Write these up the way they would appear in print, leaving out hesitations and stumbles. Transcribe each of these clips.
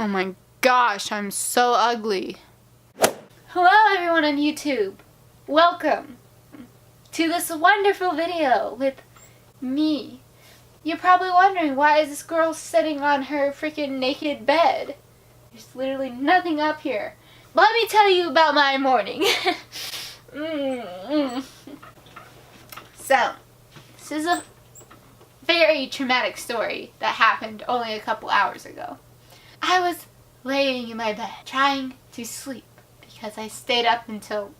Oh my gosh, I'm so ugly. Hello everyone on YouTube. Welcome to this wonderful video with me. You're probably wondering, why is this girl sitting on her freaking naked bed? There's literally nothing up here. Let me tell you about my morning. So, this is a very traumatic story that happened only a couple hours ago. I was laying in my bed trying to sleep because I stayed up until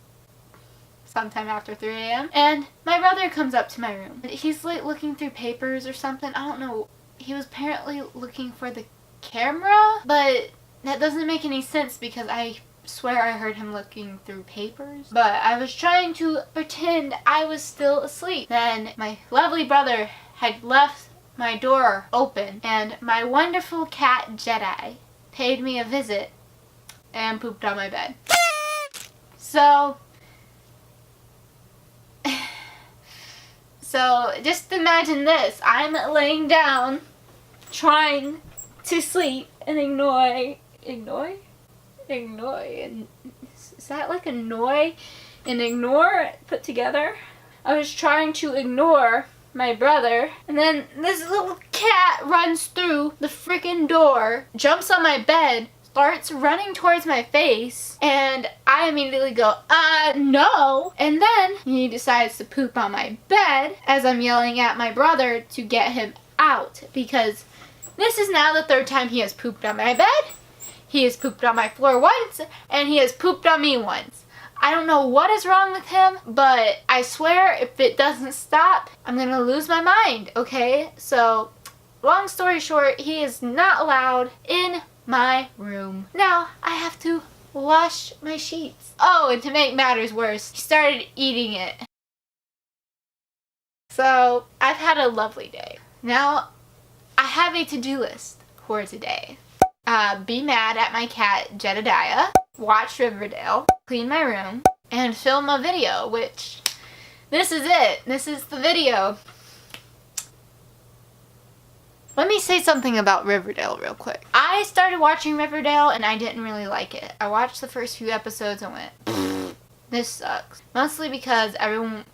sometime after 3 a.m. and my brother comes up to my room. He's like looking through papers or something. I don't know. He was apparently looking for the camera, but that doesn't make any sense because I swear I heard him looking through papers. But I was trying to pretend I was still asleep. Then my lovely brother had left my door open and my wonderful cat Jedi paid me a visit and pooped on my bed. So just imagine this. I'm laying down trying to sleep and ignore, and is that like annoy and ignore put together? I was trying to ignore my brother, and then this little cat runs through the freaking door, jumps on my bed, starts running towards my face, and I immediately go, no! And then he decides to poop on my bed as I'm yelling at my brother to get him out, because this is now the third time he has pooped on my bed. He has pooped on my floor once, and he has pooped on me once. I don't know what is wrong with him, but I swear if it doesn't stop, I'm gonna lose my mind, okay? So, long story short, he is not allowed in my room. Now, I have to wash my sheets. Oh, and to make matters worse, he started eating it. So, I've had a lovely day. Now, I have a to-do list for today. Be mad at my cat, Jedediah, watch Riverdale, clean my room, and film a video, which, this is it. This is the video. Let me say something about Riverdale real quick. I started watching Riverdale and I didn't really like it. I watched the first few episodes and went, this sucks. Mostly because everyone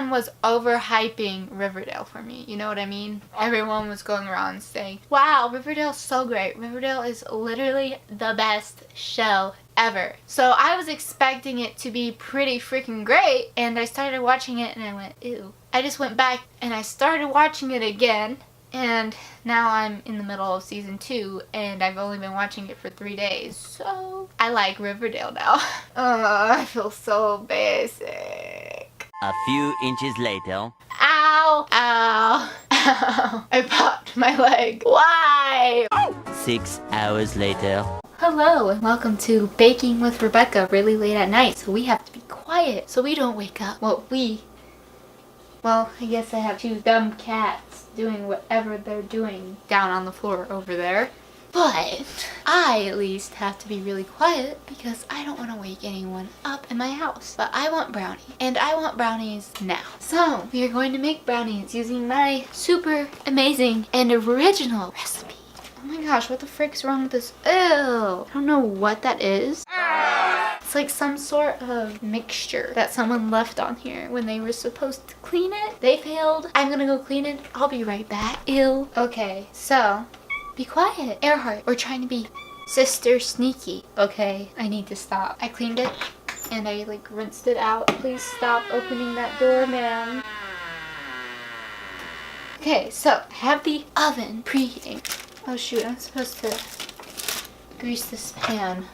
was overhyping Riverdale for me. You know what I mean? Everyone was going around saying, wow, Riverdale's so great. Riverdale is literally the best show ever. So I was expecting it to be pretty freaking great, and I started watching it and I went, ew. I just went back and I started watching it again, and now I'm in the middle of season 2 and I've only been watching it for 3 days. So I like Riverdale now. I feel so basic. A few inches later. Ow! Ow! Ow! I popped my leg. Why? 6 hours later. Hello and welcome to Baking with Rebecca really late at night, so we have to be quiet so we don't wake up. Well, I guess I have 2 dumb cats doing whatever they're doing down on the floor over there. But I at least have to be really quiet because I don't want to wake anyone up in my house. But I want brownies, and I want brownies now. So we are going to make brownies using my super amazing and original recipe. Oh my gosh, what the frick's wrong with this? Ew! I don't know what that is. It's like some sort of mixture that someone left on here when they were supposed to clean it. They failed. I'm gonna go clean it. I'll be right back. Ew. Okay, so be quiet. Earhart, we're trying to be sister sneaky. Okay, I need to stop. I cleaned it and I like rinsed it out. Please stop opening that door, man. Okay, so I have the oven preheating. Oh shoot, I'm supposed to grease this pan.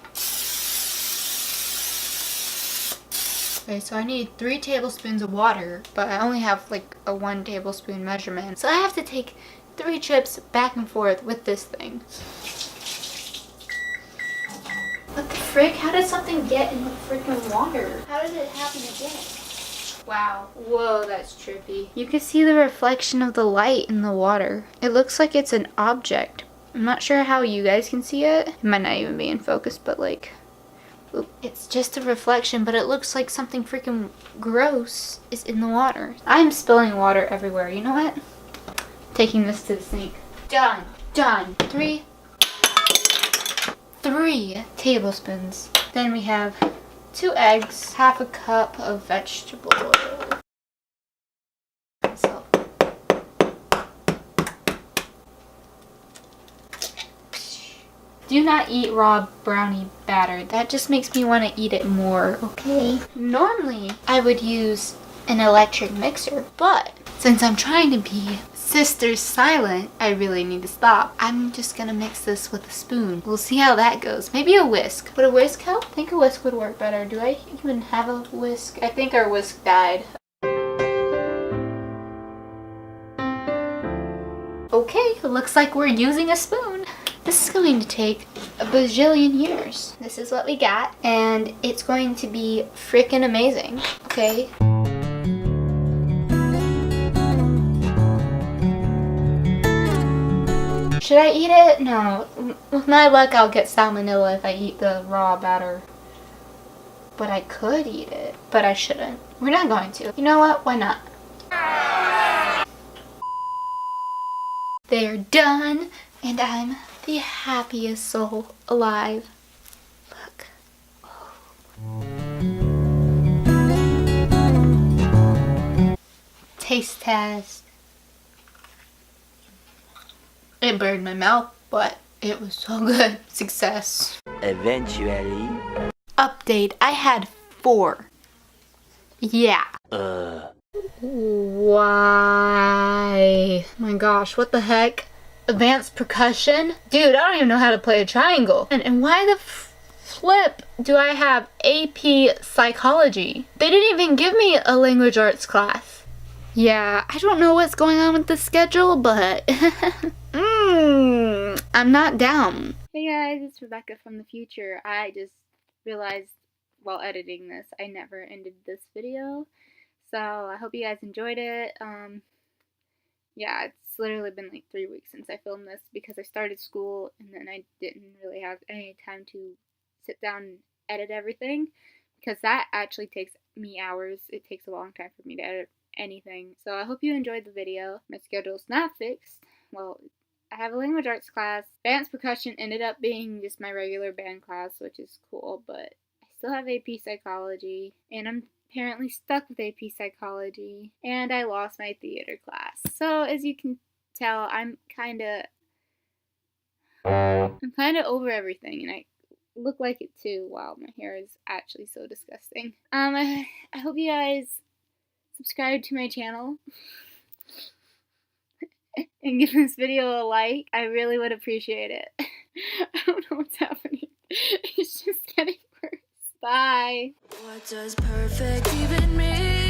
Okay, so I need 3 tablespoons of water, but I only have like a 1 tablespoon measurement. So I have to take 3 trips back and forth with this thing. What the frick? How did something get in the freaking water? How did it happen again? Wow. Whoa, that's trippy. You can see the reflection of the light in the water. It looks like it's an object. I'm not sure how you guys can see it. It might not even be in focus, but like, oop. It's just a reflection, but it looks like something freaking gross is in the water. I'm spilling water everywhere. You know what? Taking this to the sink. Done. Done. 3, 3 tablespoons. Then we have 2 eggs, half a cup of vegetable oil. So, do not eat raw brownie batter. That just makes me want to eat it more, okay? Normally, I would use an electric mixer, but since I'm trying to be sister silent, I really need to stop. I'm just gonna mix this with a spoon. We'll see how that goes. Maybe a whisk. Would a whisk help? I think a whisk would work better. Do I even have a whisk? I think our whisk died. Okay, looks like we're using a spoon. This is going to take a bajillion years. This is what we got, and it's going to be freaking amazing. Okay. Should I eat it? No. With my luck, I'll get salmonella if I eat the raw batter. But I could eat it, but I shouldn't. We're not going to. You know what? Why not? They're done, and I'm the happiest soul alive. Look. Oh. Taste test. It burned my mouth, but it was so good. Success. Eventually. Update. I had 4. Yeah. Why? Oh my gosh, what the heck? Advanced percussion? Dude, I don't even know how to play a triangle. And why the flip do I have AP psychology? They didn't even give me a language arts class. Yeah, I don't know what's going on with the schedule, but I'm not down. Hey guys, it's Rebecca from the future. I just realized while editing this, I never ended this video. So I hope you guys enjoyed it. Yeah, it's literally been like 3 weeks since I filmed this because I started school and then I didn't really have any time to sit down and edit everything because that actually takes me hours. It takes a long time for me to edit anything. So I hope you enjoyed the video. My schedule's not fixed. Well, I have a language arts class. Advanced percussion ended up being just my regular band class, which is cool, but I still have AP psychology, and I'm apparently stuck with AP psychology, and I lost my theater class. So as you can tell, I'm kind of over everything, and I look like it too. Wow, my hair is actually so disgusting. I hope you guys subscribe to my channel and give this video a like. I really would appreciate it. I don't know what's happening. It's just getting worse. Bye. What does perfect even mean?